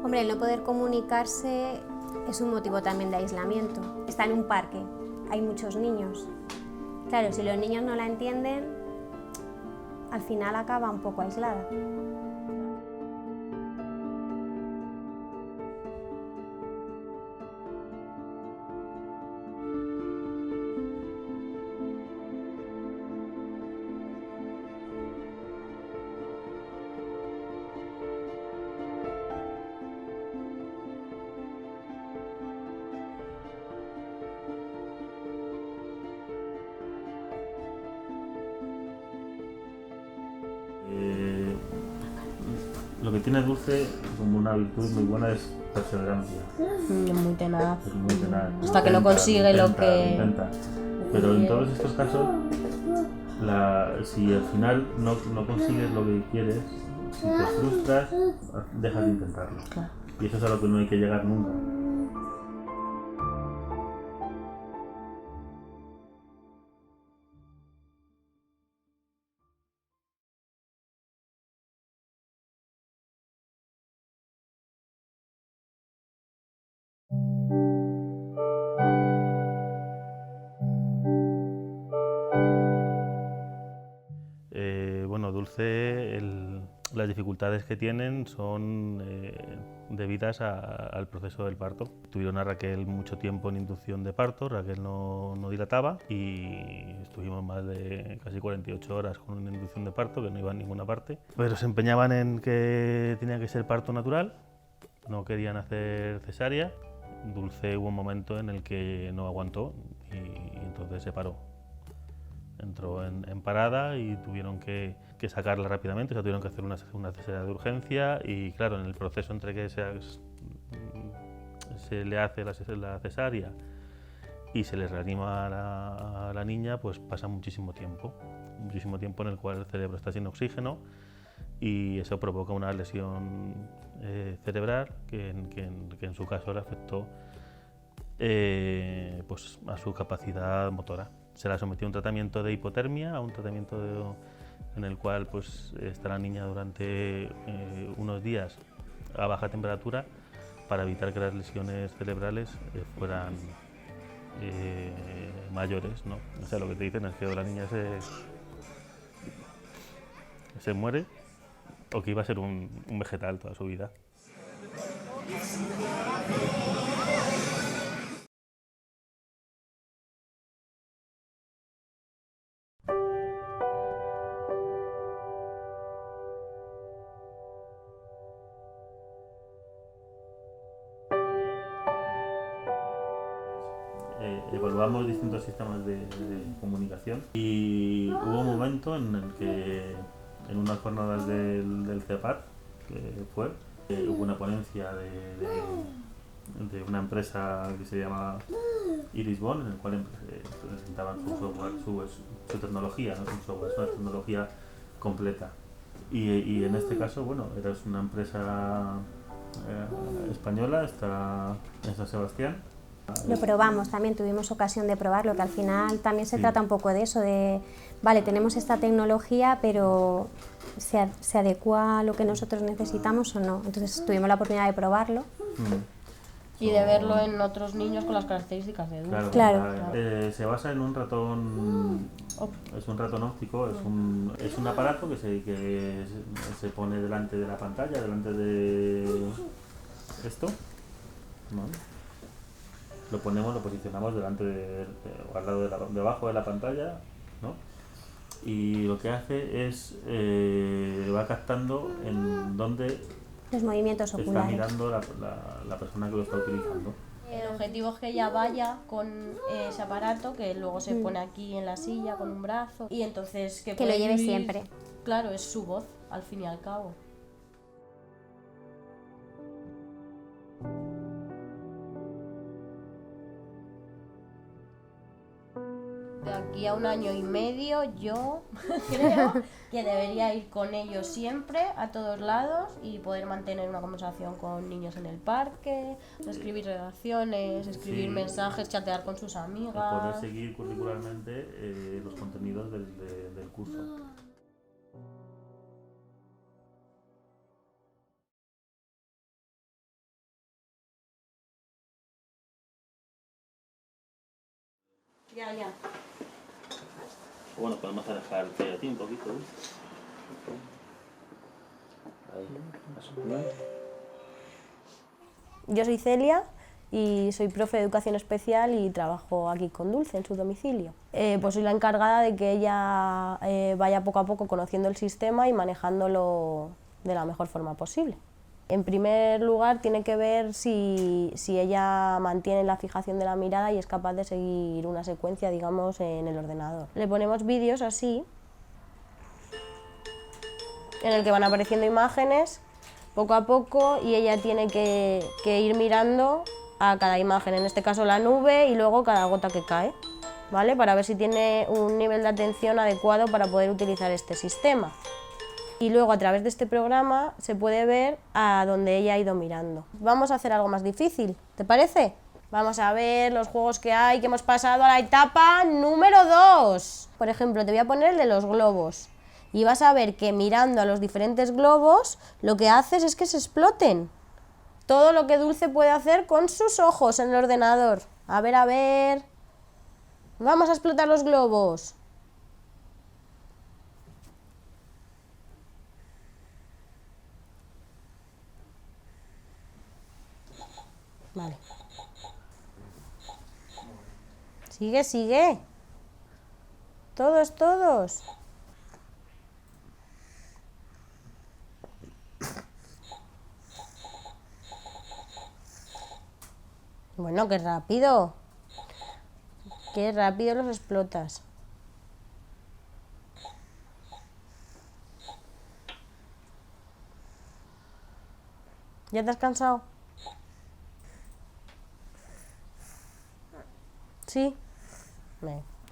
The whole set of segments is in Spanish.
Hombre, el no poder comunicarse es un motivo también de aislamiento. Está en un parque, hay muchos niños. Claro, si los niños no la entienden, al final acaba un poco aislada. Lo que tiene Dulce como una virtud muy buena es perseverancia. Muy tenaz. Es muy tenaz. Hasta que no consigue lo que... Intenta. Pero en todos estos casos, si al final no consigues lo que quieres, si te frustras, dejas de intentarlo. Claro. Y eso es a lo que no hay que llegar nunca. Bueno, Dulce, las dificultades que tienen son debidas al proceso del parto. Tuvieron a Raquel mucho tiempo en inducción de parto, Raquel no dilataba y estuvimos más de casi 48 horas con una inducción de parto que no iba a ninguna parte. Pero se empeñaban en que tenía que ser parto natural, no querían hacer cesárea. Dulce hubo un momento en el que no aguantó y entonces se paró. Entró en parada y tuvieron que sacarla rápidamente, o sea, tuvieron que hacer una cesárea de urgencia y claro, en el proceso entre que se le hace la cesárea y se le reanima a la niña, pues pasa muchísimo tiempo en el cual el cerebro está sin oxígeno y eso provoca una lesión cerebral que en su caso le afectó pues a su capacidad motora. Se la sometió a un tratamiento de hipotermia, a un tratamiento en el cual pues, está la niña durante unos días a baja temperatura para evitar que las lesiones cerebrales fueran mayores, ¿no? O sea, lo que te dicen es que la niña se muere o que iba a ser un vegetal toda su vida. Evaluamos distintos sistemas de comunicación y hubo un momento en el que en unas jornadas del CEPAR, que fue, hubo una ponencia de una empresa que se llama Irisbon, en el cual presentaban su software, su tecnología, ¿no? Un software, es una tecnología completa. Y en este caso, bueno, era una empresa española, está en San Sebastián. Lo probamos también, tuvimos ocasión de probarlo, que al final también se trata un poco de eso, de, vale, tenemos esta tecnología, pero ¿se adecua a lo que nosotros necesitamos o no? Entonces tuvimos la oportunidad de probarlo. Y de verlo en otros niños con las características de Dulce. Claro. Se basa en un ratón, es un ratón óptico, es un aparato que se pone delante de la pantalla, delante de esto, ¿no? Lo posicionamos delante o al lado debajo de la pantalla, ¿no? Y lo que hace es va captando en dónde los movimientos oculares está mirando la persona que lo está utilizando. El objetivo es que ella vaya con ese aparato que luego se pone aquí en la silla con un brazo y entonces que lo lleve siempre. Claro, es su voz, al fin y al cabo. De aquí a 1 año y medio yo creo que debería ir con ellos siempre a todos lados y poder mantener una conversación con niños en el parque, escribir redacciones, escribir mensajes, chatear con sus amigas. Poder seguir curricularmente los contenidos del curso. Ya. Bueno, podemos alejarte a ti un poquito. Ahí, eso. Yo soy Celia y soy profe de educación especial y trabajo aquí con Dulce en su domicilio. Pues soy la encargada de que ella vaya poco a poco conociendo el sistema y manejándolo de la mejor forma posible. En primer lugar, tiene que ver si ella mantiene la fijación de la mirada y es capaz de seguir una secuencia, digamos, en el ordenador. Le ponemos vídeos así, en el que van apareciendo imágenes poco a poco y ella tiene que ir mirando a cada imagen, en este caso la nube y luego cada gota que cae, ¿vale? Para ver si tiene un nivel de atención adecuado para poder utilizar este sistema. Y luego a través de este programa se puede ver a dónde ella ha ido mirando. Vamos a hacer algo más difícil, ¿te parece? Vamos a ver los juegos que hay, que hemos pasado a la etapa número 2. Por ejemplo, te voy a poner el de los globos. Y vas a ver que mirando a los diferentes globos, lo que haces es que se exploten. Todo lo que Dulce puede hacer con sus ojos en el ordenador. A ver. Vamos a explotar los globos. Vale. Sigue. Todos. Bueno, qué rápido. Qué rápido los explotas. ¿Ya te has cansado? Sí.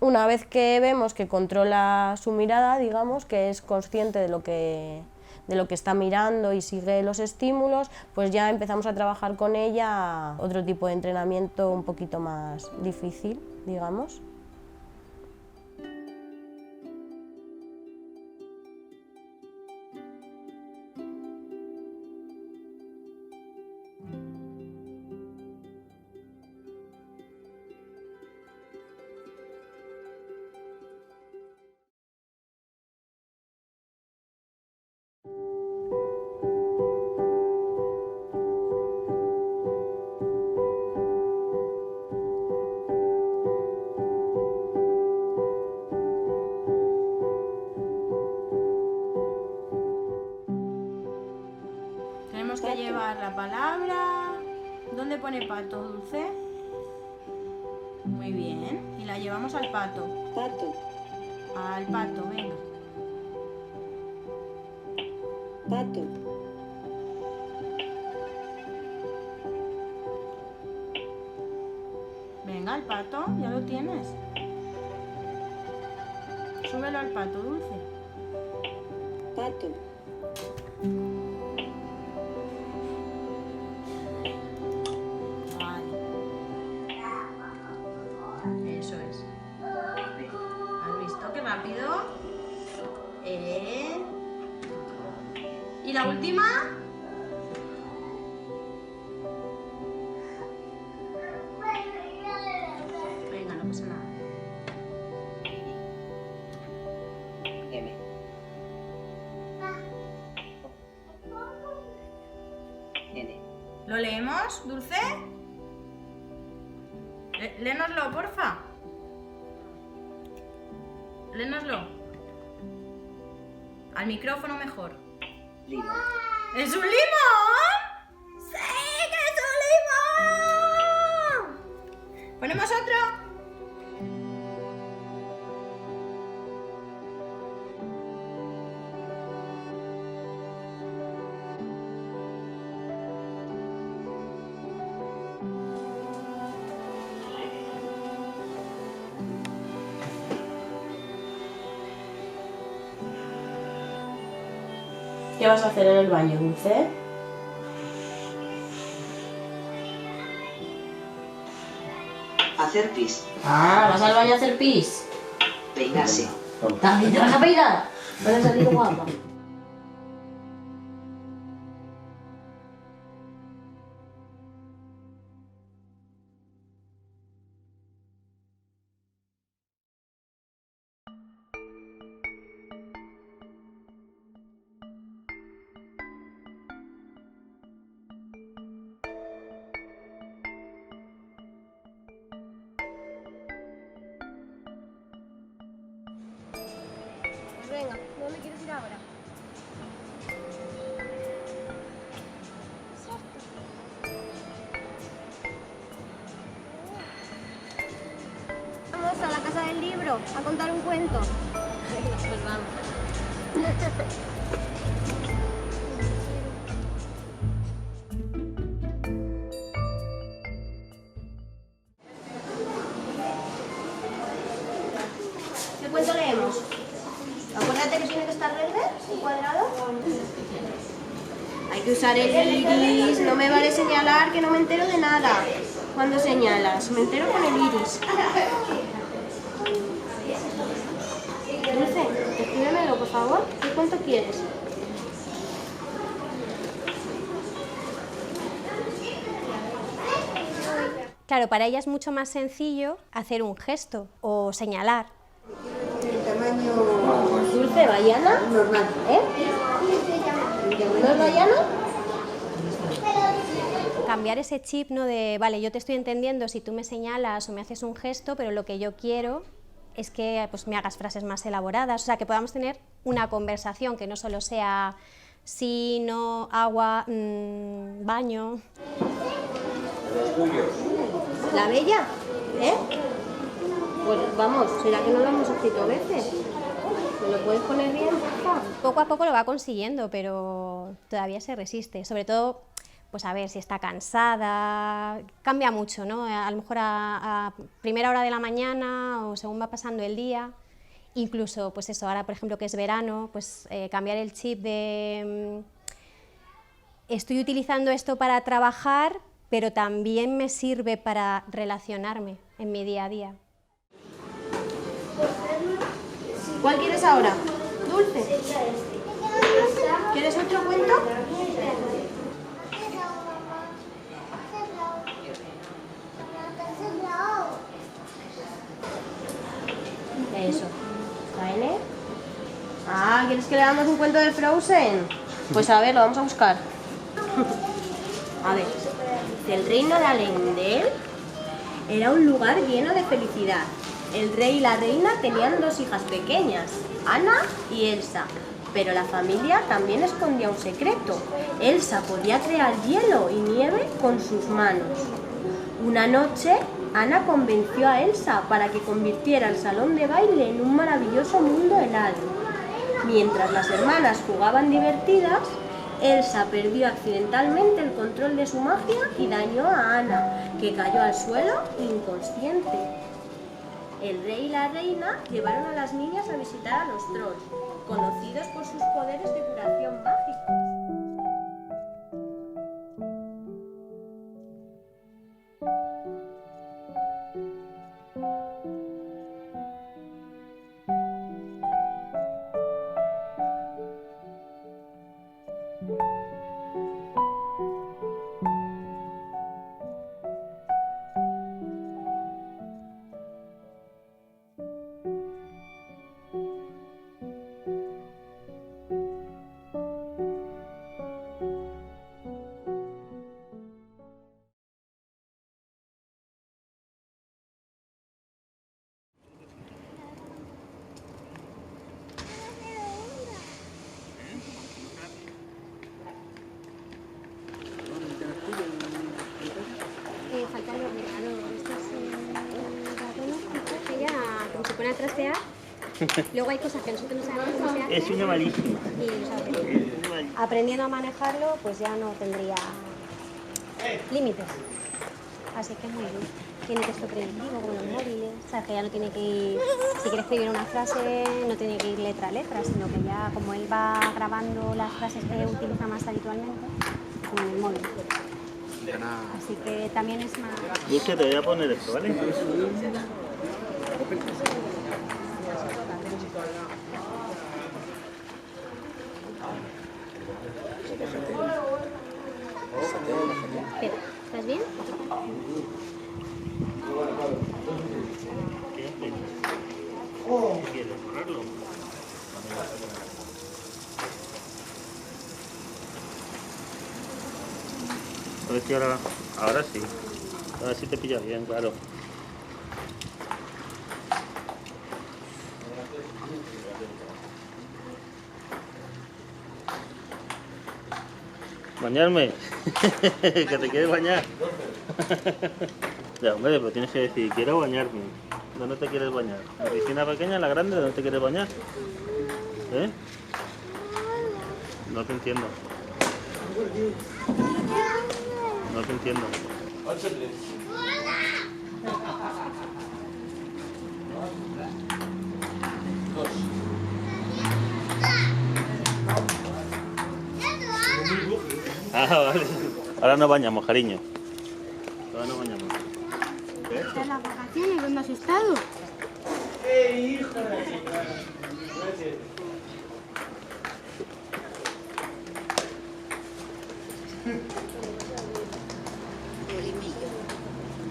Una vez que vemos que controla su mirada, digamos, que es consciente de lo que está mirando y sigue los estímulos, pues ya empezamos a trabajar con ella otro tipo de entrenamiento un poquito más difícil, digamos. Tenemos que llevar la palabra. ¿Dónde pone pato, Dulce? Muy bien. Y la llevamos al pato. Pato. Al pato, venga. Pato. Venga, al pato, ya lo tienes. Súbelo al pato, Dulce. Pato. Vale. Eso es. ¿Has visto qué rápido? ¿Y la última? Venga, no pasa nada. M. N. ¿Lo leemos, Dulce? Léenoslo, porfa. Léenoslo. Al micrófono mejor. Limón. ¿Es un limón? ¡Sí, que es un limón! ¿Ponemos otro? ¿Qué vas a hacer en el baño, Dulce? Hacer pis. Ah, ¿vas al baño a hacer pis? Peinarse. ¿También te vas a peinar? Vas a salir guapa. Pues venga, ¿dónde quieres ir ahora? Vamos a la casa del libro a contar un cuento. Pues vamos. ¿Qué cuento leemos? Acuérdate que tiene que estar verde, un cuadrado. Hay que usar el iris, no me vale señalar que no me entero de nada. Cuando señalas, me entero con el iris. Dulce, escríbemelo, por favor. ¿Qué cuento quieres? Claro, para ella es mucho más sencillo hacer un gesto o señalar. El tamaño Dulce, ¿Bayana? normal. ¿Eh? ¿No es Bayana? Cambiar ese chip, ¿no? De, vale, yo te estoy entendiendo si tú me señalas o me haces un gesto, pero lo que yo quiero es que pues, me hagas frases más elaboradas, o sea, que podamos tener una conversación que no solo sea sí, no, agua, baño. ¿La bella? ¿Eh? Pues vamos, ¿será que no lo hemos escrito veces? ¿Me lo puedes poner bien, por favor? Poco a poco lo va consiguiendo, pero todavía se resiste, sobre todo, pues a ver si está cansada, cambia mucho, ¿no? A lo mejor a primera hora de la mañana o según va pasando el día, incluso, pues eso, ahora por ejemplo que es verano, pues cambiar el chip de estoy utilizando esto para trabajar, pero también me sirve para relacionarme en mi día a día. ¿Cuál quieres ahora? ¿Dulce? ¿Quieres otro cuento? Eso. ¿N? Ah, ¿quieres que le damos un cuento de Frozen? Pues a ver, lo vamos a buscar. A ver. El reino de Arendelle era un lugar lleno de felicidad. El rey y la reina tenían 2 hijas pequeñas, Anna y Elsa, pero la familia también escondía un secreto. Elsa podía crear hielo y nieve con sus manos. Una noche, Anna convenció a Elsa para que convirtiera el salón de baile en un maravilloso mundo helado. Mientras las hermanas jugaban divertidas, Elsa perdió accidentalmente el control de su magia y dañó a Anna, que cayó al suelo inconsciente. El rey y la reina llevaron a las niñas a visitar a los trolls, conocidos por sus poderes de curación mágicos. Falta el ordenador. Esto es que ya como se pone a trastear. Luego hay cosas que nosotros no sabemos cómo se hacen. Es una malísima. Y lo sabe. Aprendiendo a manejarlo, pues ya no tendría límites. Así que es muy duro. tiene texto predictivo como los móviles, sabes que ya no tiene que ir, si quiere escribir una frase no tiene que ir letra a letra, sino que ya como él va grabando las frases que utiliza más habitualmente, como en el móvil. Así que también es más... Dulce, te voy a poner esto, ¿vale? Espera, ¿estás bien? ¿Qué quieres? ¿Borrarlo? A ver si ahora sí. Ahora sí te pilla bien, claro. ¿Bañarme? ¿Que te quieres bañar? Ya, hombre, pero tienes que decir, quiero bañarme. ¿Dónde te quieres bañar? ¿En la piscina pequeña, en la grande? ¿Dónde te quieres bañar? ¿Eh? No te entiendo. No te entiendo. Ah, vale. Ahora nos bañamos, cariño. Ahora nos bañamos. ¿En las vacaciones dónde has estado?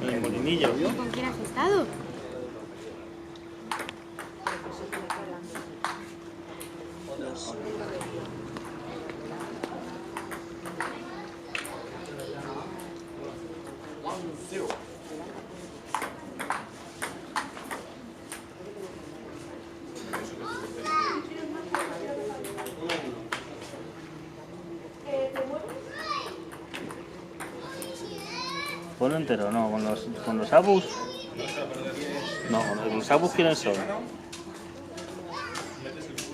En el molinillo. ¿Con quién has estado? Ponlo entero, no, con los abus. No, con los abus, ¿quiénes son?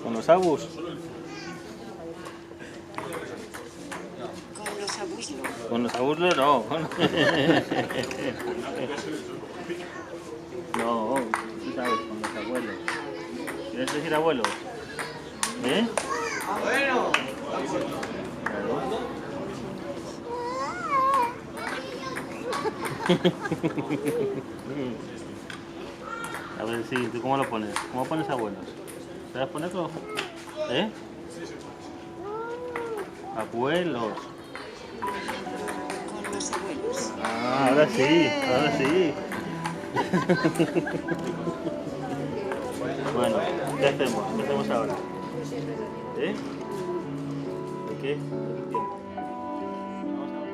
Con los abus. Con los abus no. No, tú sabes, con los abuelos. ¿Quieres decir abuelos? ¿Eh? Bueno. A ver, sí, ¿tú cómo lo pones? ¿Cómo pones abuelos? ¿Sabes ponerlo? ¿Eh? Abuelos. Con los abuelos. Ah, ahora sí, ahora sí. Bueno, ¿qué hacemos? ¿Qué hacemos ahora? ¿Eh? ¿De qué? ¿De tiempo? Vamos a ver.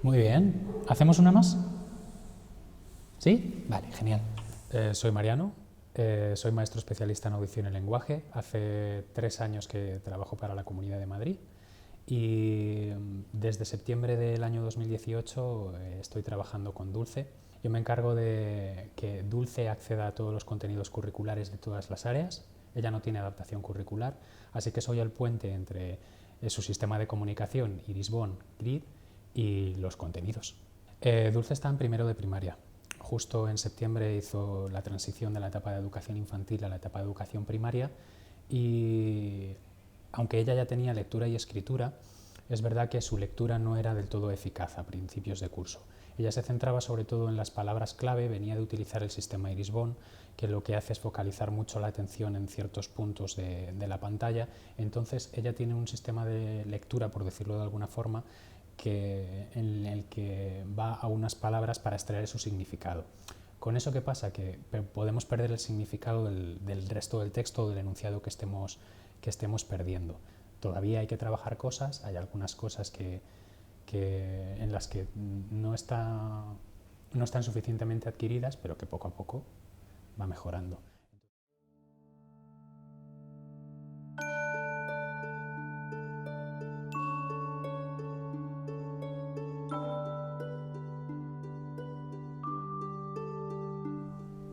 Muy bien. ¿Hacemos una más? ¿Sí? Vale, genial. Soy Mariano, Soy maestro especialista en audición y lenguaje. Hace 3 años que trabajo para la Comunidad de Madrid y desde septiembre del año 2018 estoy trabajando con Dulce. Yo me encargo de que Dulce acceda a todos los contenidos curriculares de todas las áreas. Ella no tiene adaptación curricular, así que soy el puente entre su sistema de comunicación, Irisbon, Grid, y los contenidos. Dulce está en primero de primaria. Justo en septiembre hizo la transición de la etapa de educación infantil a la etapa de educación primaria y aunque ella ya tenía lectura y escritura, es verdad que su lectura no era del todo eficaz a principios de curso. Ella se centraba sobre todo en las palabras clave, venía de utilizar el sistema Irisbon, que lo que hace es focalizar mucho la atención en ciertos puntos de la pantalla. Entonces ella tiene un sistema de lectura, por decirlo de alguna forma, en el que va a unas palabras para extraer su significado. ¿Con eso qué pasa? Que podemos perder el significado del resto del texto o del enunciado que estemos perdiendo. Todavía hay que trabajar cosas, hay algunas cosas en las que no están suficientemente adquiridas, pero que poco a poco va mejorando.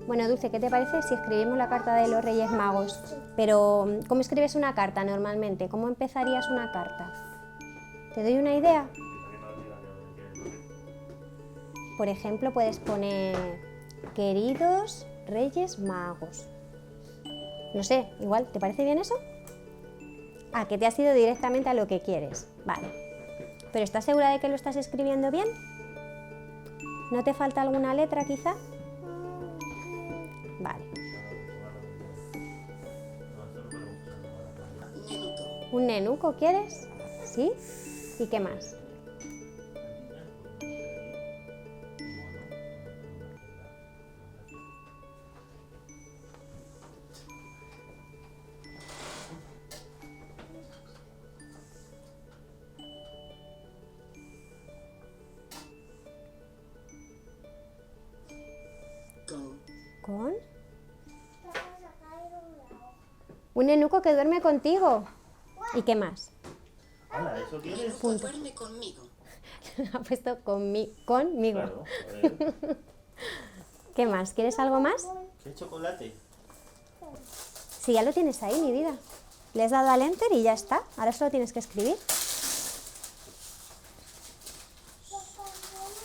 Bueno, Dulce, ¿qué te parece si escribimos la carta de los Reyes Magos? Pero, ¿cómo escribes una carta normalmente? ¿Cómo empezarías una carta? ¿Te doy una idea? Por ejemplo, puedes poner queridos Reyes Magos. No sé, igual, ¿te parece bien eso? Ah, que te has ido directamente a lo que quieres. Vale. ¿Pero estás segura de que lo estás escribiendo bien? ¿No te falta alguna letra quizá? Vale. ¿Un nenuco quieres? ¿Sí? ¿Y qué más? ¿Con? Un nenuco que duerme contigo. ¿Y qué más? Hola, ¿eso quieres? Punto. Duerme conmigo. Ha puesto conmigo. Claro, ¿Qué más? ¿Quieres algo más? ¿Qué chocolate? Sí, ya lo tienes ahí, mi vida. Le has dado al enter y ya está. Ahora solo tienes que escribir.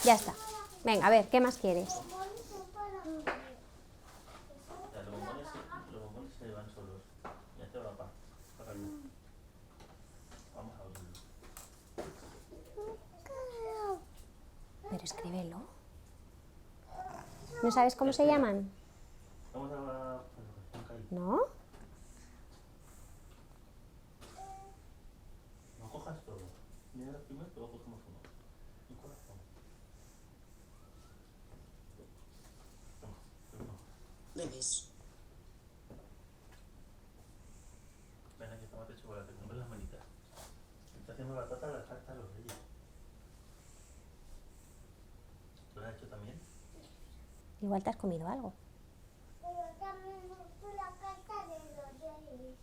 Ya está. Venga, a ver, ¿qué más quieres? Los bombones se van solos. Ya te va para allá. Vamos a abrirlo. Pero escríbelo. ¿No sabes cómo se llaman? Vamos a... ¿No? No cojas todo. Mira primero, luego cogemos uno. Un corazón. Bebes. Venga, que tomate chocolate. Compre las manitas. Está haciendo la tarta de la carta de los Reyes. ¿Tú lo has hecho también? Igual te has comido algo. Pero también fue la carta de los Reyes.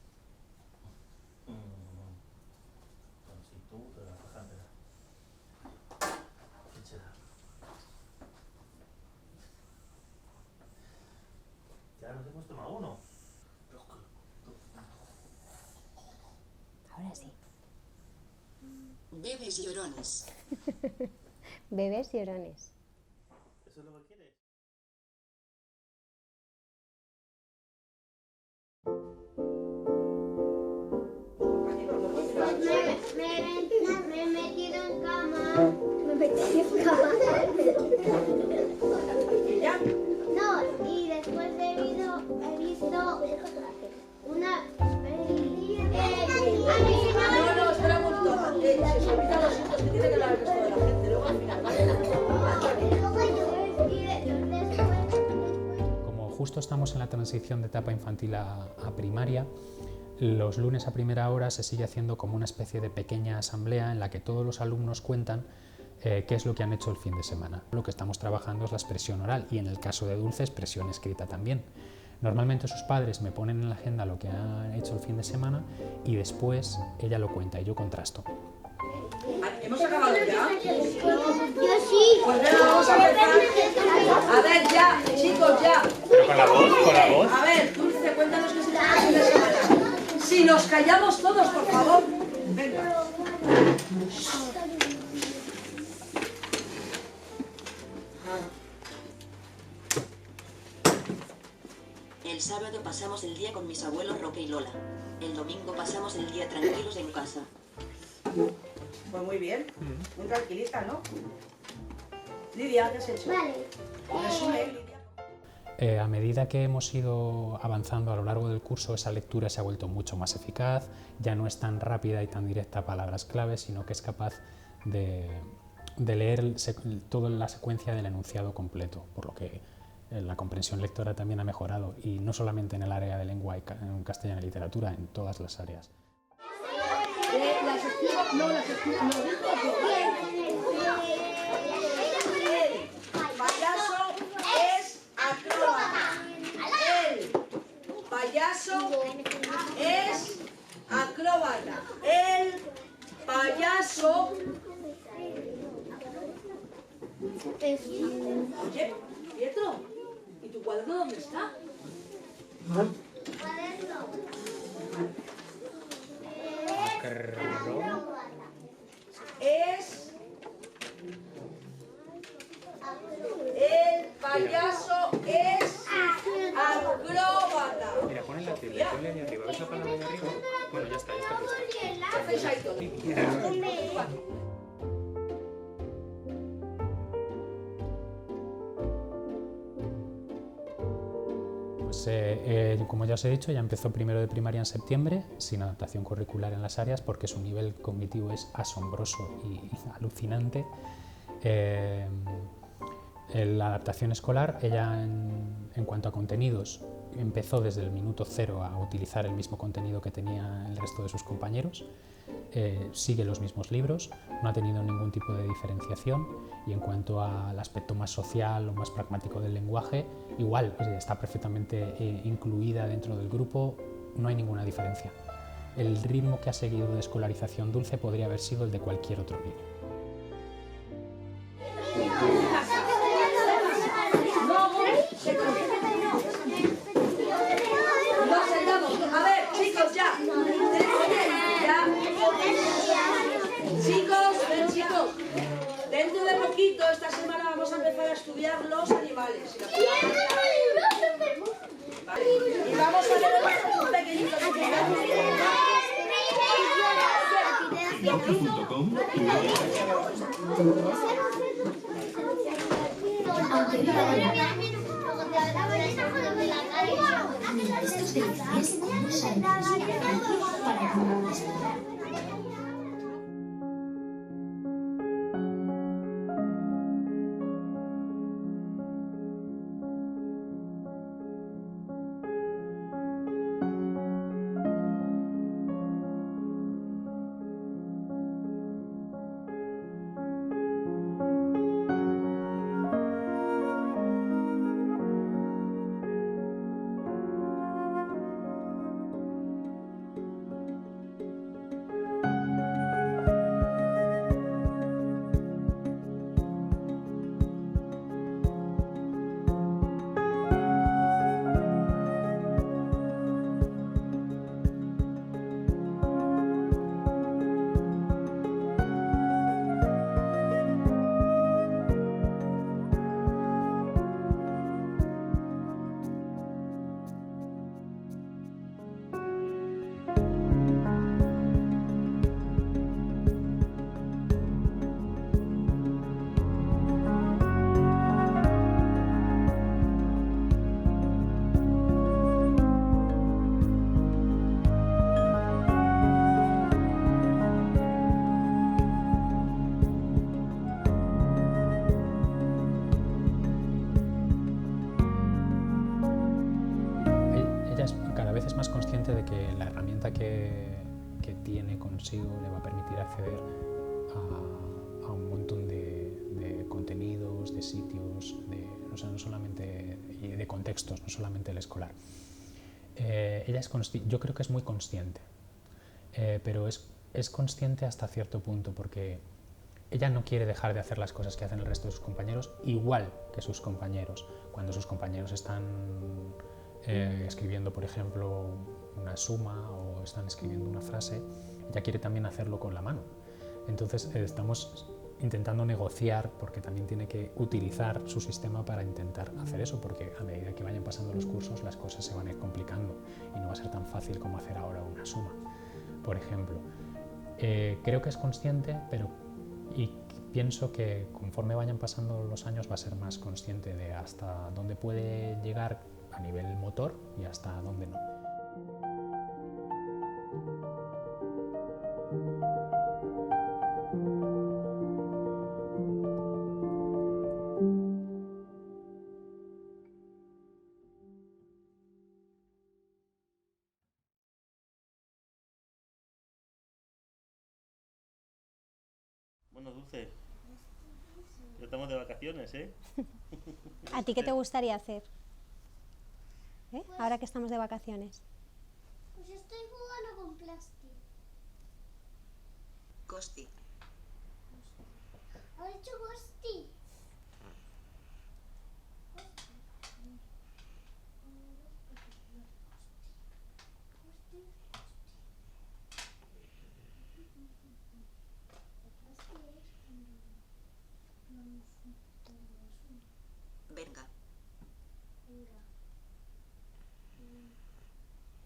Bueno, si tú te la bajas entera. ¿Qué será? Ya nos hemos tomado uno. Ahora sí. Bebes llorones. Bebés llorones. ¿Eso es lo que quieres? Me he metido en cama. Me he metido en cama. No, y después he visto una peli. No, espera un montón. Se explica los sitios que tiene que dar el resto de la gente. Luego al final, ¿vale? Como justo estamos en la transición de etapa infantil a primaria, los lunes a primera hora se sigue haciendo como una especie de pequeña asamblea en la que todos los alumnos cuentan qué es lo que han hecho el fin de semana. Lo que estamos trabajando es la expresión oral y en el caso de Dulce expresión escrita también. Normalmente sus padres me ponen en la agenda lo que ha hecho el fin de semana y después ella lo cuenta y yo contrasto. ¿Hemos acabado ya? Yo sí. Pues venga, vamos a empezar. A ver, ya, chicos, ya. Pero con la voz. A ver, Dulce, cuéntanos qué se te ha hecho de semana. Si nos callamos todos, por favor. Venga. El sábado pasamos el día con mis abuelos Roque y Lola. El domingo pasamos el día tranquilos en casa. Pues muy bien. Muy tranquilita, ¿no? Lidia, ¿qué has hecho? Vale. Resume, Lidia. A medida que hemos ido avanzando a lo largo del curso, esa lectura se ha vuelto mucho más eficaz, ya no es tan rápida y tan directa a palabras claves, sino que es capaz de leer toda la secuencia del enunciado completo, por lo que la comprensión lectora también ha mejorado, y no solamente en el área de lengua y en castellano y literatura, en todas las áreas. Las escribo, no, las escribo, no, el payaso es acróbata. El payaso es acróbata. El payaso. Oye, Pietro, ¿y tu cuaderno dónde está? Es el payaso es acróbata. Mira, pon en la tele, ponle ahí arriba, ¿ves la palabra de arriba? Bueno, ya está puesta. ¿Qué hacéis ahí todos? Como ya os he dicho, ya empezó primero de primaria en septiembre, sin adaptación curricular en las áreas, porque su nivel cognitivo es asombroso y alucinante. La adaptación escolar, ella en cuanto a contenidos, empezó desde el minuto cero a utilizar el mismo contenido que tenía el resto de sus compañeros, sigue los mismos libros, no ha tenido ningún tipo de diferenciación, y en cuanto al aspecto más social o más pragmático del lenguaje, igual, está perfectamente incluida dentro del grupo, no hay ninguna diferencia. El ritmo que ha seguido de escolarización Dulce podría haber sido el de cualquier otro niño. Nos sentamos. A ver, chicos, ya. Chicos, dentro de poquito, esta semana vamos a empezar a estudiar los animales. Vale. Y vamos a leer un pequeñito Estos delfines no saben para De que la herramienta que tiene consigo le va a permitir acceder a un montón de contenidos, de sitios, de o sea, no solamente y de contextos, no solamente el escolar. Ella yo creo que es muy consciente, pero es consciente hasta cierto punto, porque ella no quiere dejar de hacer las cosas que hacen el resto de sus compañeros, igual que sus compañeros. Cuando sus compañeros están escribiendo, por ejemplo, una suma o están escribiendo una frase, ella quiere también hacerlo con la mano. Entonces estamos intentando negociar, porque también tiene que utilizar su sistema para intentar hacer eso, porque a medida que vayan pasando los cursos las cosas se van a ir complicando y no va a ser tan fácil como hacer ahora una suma, por ejemplo. Creo que es consciente, y pienso que conforme vayan pasando los años va a ser más consciente de hasta dónde puede llegar a nivel motor y hasta dónde no. Bueno, Dulce, ya estamos de vacaciones, ¿eh? ¿A ti qué te gustaría hacer? Ahora que estamos de vacaciones. Pues estoy jugando con plástico. Costi. ¿Ha dicho Gosti? Venga.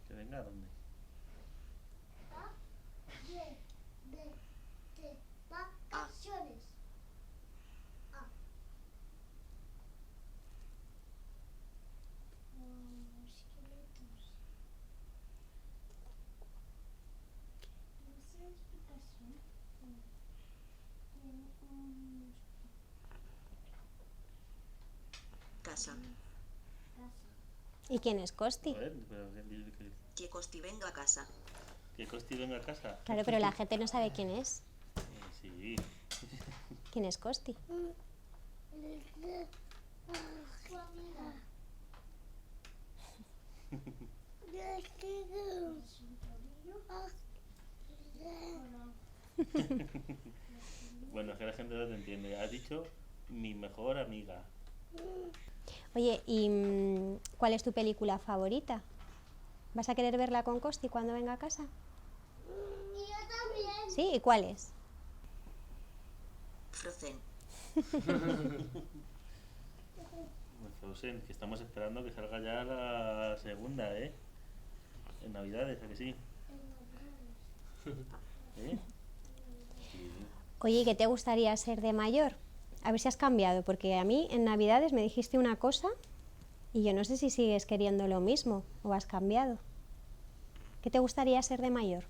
¿Que venga a dónde? De vacaciones. Esqueletos. No sé explicación. Casa. ¿Y quién es Costi? A ver, pero Que Costi venga a casa. que Costi venga a casa. Claro, pero la gente no sabe quién es. Sí. ¿Quién es Costi? Bueno, es que la gente no te entiende. Has dicho mi mejor amiga. Oye, ¿y cuál es tu película favorita? ¿Vas a querer verla con Costi cuando venga a casa? Y yo también. ¿Sí? ¿Y cuál es? Frozen. Frozen, que estamos esperando que salga ya la segunda, ¿eh? En Navidades, ¿a que sí? ¿Eh? Sí. Oye, ¿y qué te gustaría ser de mayor? A ver si has cambiado, porque a mí en Navidades me dijiste una cosa y yo no sé si sigues queriendo lo mismo o has cambiado. ¿Qué te gustaría ser de mayor?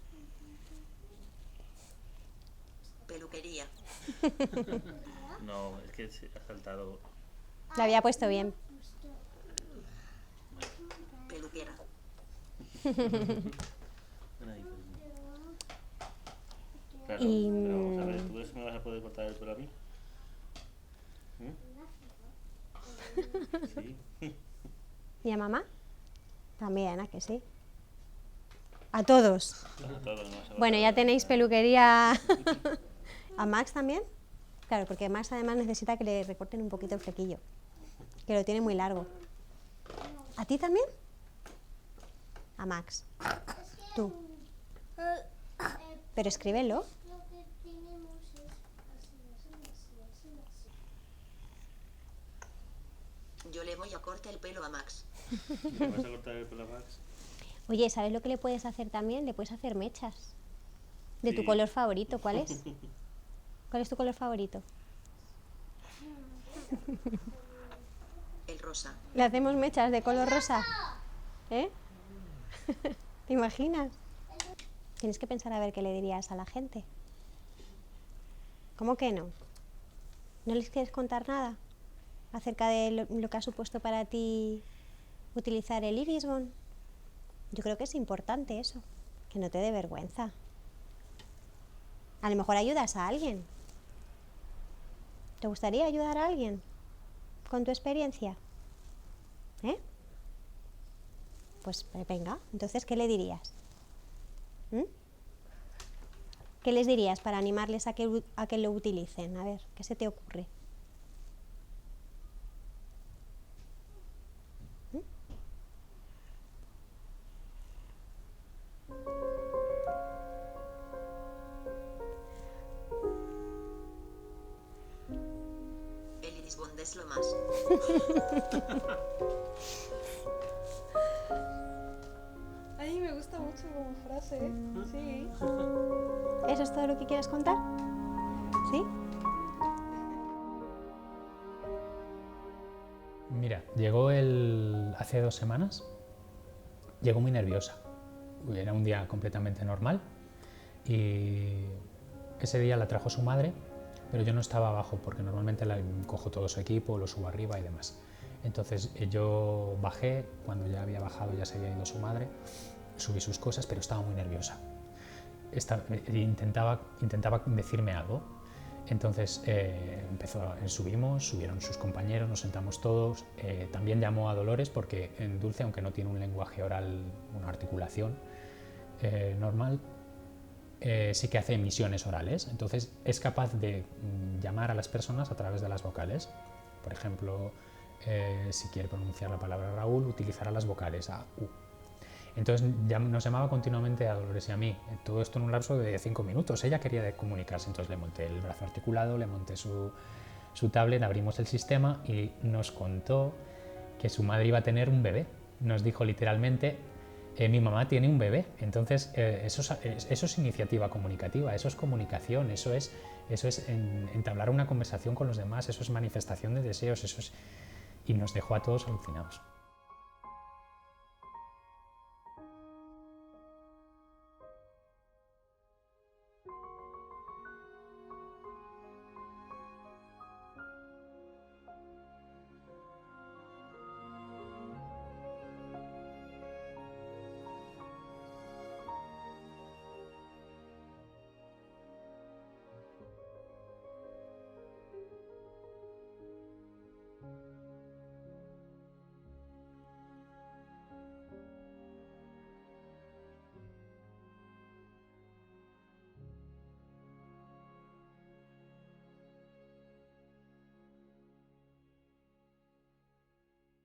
Peluquería. No, es que se ha saltado. Lo había puesto bien. Peluquera. Ay, claro, Y, pero vamos a ver, ¿tú ves que me vas a poder cortar el pelo a mí? Sí. ¿Y a mamá? También, ¿a que sí? A todos. A todos, no, Bueno, ya tenéis peluquería. ¿A Max también? Claro, porque Max además necesita que le recorten un poquito el flequillo, que lo tiene muy largo. ¿A ti también? A Max. Tú. Pero escríbelo. Lo que tenemos es así. Yo le voy a cortar el pelo a Max. ¿Me vas a cortar el pelo a Max? Oye, ¿sabes lo que le puedes hacer también? Le puedes hacer mechas. De tu Sí. color favorito, ¿cuál es? ¿Cuál es tu color favorito? El rosa. Le hacemos mechas de color rosa. ¿Eh? ¿Te imaginas? Tienes que pensar a ver qué le dirías a la gente. ¿Cómo que no? ¿No les quieres contar nada acerca de lo que ha supuesto para ti utilizar el Irisbon? Yo creo que es importante eso, que no te dé vergüenza. A lo mejor ayudas a alguien. ¿Te gustaría ayudar a alguien? con tu experiencia? ¿Eh? Pues venga, entonces, ¿qué le dirías? ¿Mm? ¿Qué les dirías para animarles a que lo utilicen? A ver, ¿qué se te ocurre? ¿Mm? El iris bond es lo más. Ay, me gusta mucho como frase, ¿eh? Sí. ¿Eso es todo lo que quieres contar? ¿Sí? Mira, hace 2 semanas, llegó muy nerviosa. Era un día completamente normal y ese día la trajo su madre, pero yo no estaba abajo porque normalmente la cojo todo su equipo, lo subo arriba y demás. Entonces yo bajé, cuando ya había bajado ya se había ido su madre, subí sus cosas, pero estaba muy nerviosa. Intentaba decirme algo. Entonces subieron sus compañeros, nos sentamos todos. También llamó a Dolores porque en Dulce, aunque no tiene un lenguaje oral, una articulación normal, sí que hace emisiones orales. Entonces es capaz de llamar a las personas a través de las vocales. Por ejemplo, si quiere pronunciar la palabra Raúl, utilizará las vocales A, U. Entonces nos llamaba continuamente a Dolores y a mí, todo esto en un lapso de 5 minutos. Ella quería comunicarse, entonces le monté el brazo articulado, le monté su tablet, abrimos el sistema y nos contó que su madre iba a tener un bebé. Nos dijo literalmente, mi mamá tiene un bebé. Entonces eso es iniciativa comunicativa, eso es comunicación, eso es entablar una conversación con los demás, eso es manifestación de deseos, y nos dejó a todos alucinados.